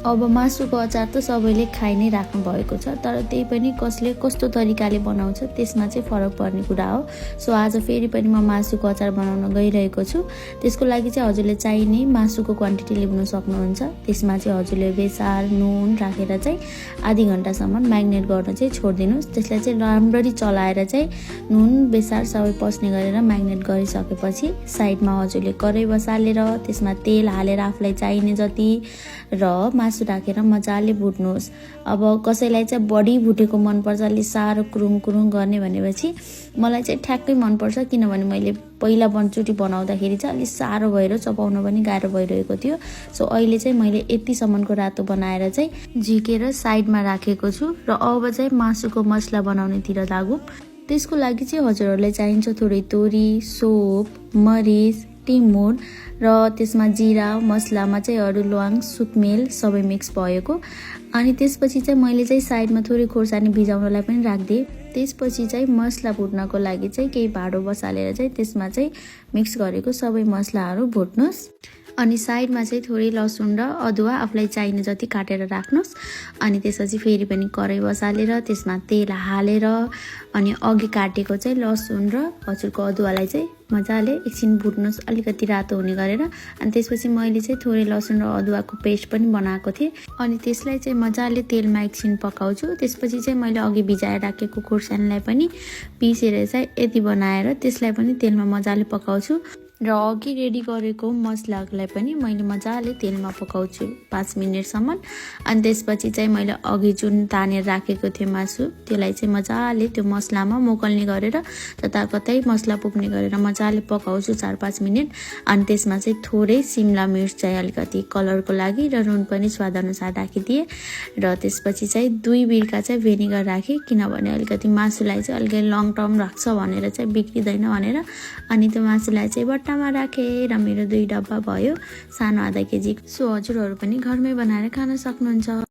अब मासुको अचार त सबैले खाइ नै राख्नु भएको छ, तर त्यही पनि कसले कस्तो तरिकाले बनाउँछ त्यसमा चाहिँ फरक पर्ने कुरा हो। सो आज फेरि पनि म मासुको अचार बनाउन गइरहेको छु। त्यसको लागि चाहिँ हजुरले चाहिने मासुको क्वान्टिटी लिन सक्नुहुन्छ। त्यसमा चाहिँ हजुरले बेसार नुन राखेर चाहिँ आधी घन्टासम्म म्यारिनेट गर्न चाहिँ छोडिदिनुहोस्। त्यसलाई चाहिँ राम्ररी चलाएर चाहिँ नुन बेसार सबै पस्ने गरेर म्यारिनेट गरिसकेपछि साइडमा हजुरले कराई बसालेर त्यसमा तेल हालेर आफूलाई चाहिने जति र मासु राखेर मजाले भुट्नुहोस्। अब कसैलाई चाहिँ बढी भुटेको मनपर्छ, अलि साह्रो कुरुङ कुरुङ गर्ने भनेपछि मलाई चाहिँ ठ्याक्कै मनपर्छ, किनभने मैले पहिला चोटि बनाउँदाखेरि चाहिँ अलिक साह्रो भएर चपाउन पनि गाह्रो भइरहेको थियो। सो अहिले चाहिँ मैले यतिसम्मको रातो बनाएर चाहिँ झिकेर साइडमा राखेको छु र अब चाहिँ मासुको मसला बनाउनेतिर लागौँ। त्यसको लागि चाहिँ हजुरहरूलाई चाहिन्छ थोरै तोरी, सोप, मरिच, टिमुर र त्यसमा जिरा, मसलामा चाहिँ अरू ल्वाङ, सुकमेल सबै मिक्स भएको। अनि त्यसपछि चाहिँ मैले चाहिँ साइडमा थोरै खोर्सानी भिजाउनलाई पनि राखिदिएँ। त्यसपछि चाहिँ मसला भुट्नको लागि चाहिँ केही भाँडो बसालेर चाहिँ त्यसमा चाहिँ मिक्स गरेको सबै मसलाहरू भुट्नुहोस्। अनि साइडमा चाहिँ थोरै लसुन र अदुवा आफूलाई चाहिने जति काटेर राख्नुहोस्। अनि त्यसपछि फेरि पनि कराई बसालेर त्यसमा तेल हालेर अनि अघि काटेको चाहिँ लसुन र हजुरको अदुवालाई चाहिँ मजाले एकछिन भुट्नुहोस्, अलिकति रातो हुने गरेर। अनि त्यसपछि मैले चाहिँ थोरै लसुन र अदुवाको पेस्ट पनि बनाएको थिएँ। अनि त्यसलाई चाहिँ मजाले तेलमा एकछिन पकाउँछु। त्यसपछि चाहिँ मैले अघि भिजाएर राखेको खोर्सानीलाई पनि पिसेर चाहिँ यति बनाएर त्यसलाई पनि तेलमा मजाले पकाउँछु र अघि रेडी गरेको मसलालाई पनि मैले मजाले तेलमा पकाउँछु 5 मिनटसम्म। अनि त्यसपछि चाहिँ मैले अघि जुन तानेर राखेको थिएँ मासु, त्यसलाई चाहिँ मजाले त्यो मसलामा मोकल्ने गरेर जताकतै मसला पुग्ने गरेर मजाले पकाउँछु 4-5 मिनट। अनि त्यसमा चाहिँ थोरै सिमला मिर्च चाहिँ अलिकति कलरको लागि र नुन पनि स्वादअनुसार राखिदिएँ। र त्यसपछि चाहिँ 2 बिर्का चाहिँ भेनिगर राखेँ, किनभने अलिकति मासुलाई चाहिँ अलिकति लङ टर्म राख्छ भनेर चाहिँ बिग्रिँदैन भनेर। अनि त्यो मासुलाई चाहिँ बट्टामा राखेँ र मेरो 2 डब्बा भयो सानो आधा केजी। सो हजुरहरू पनि घरमै बनाएर खान सक्नुहुन्छ।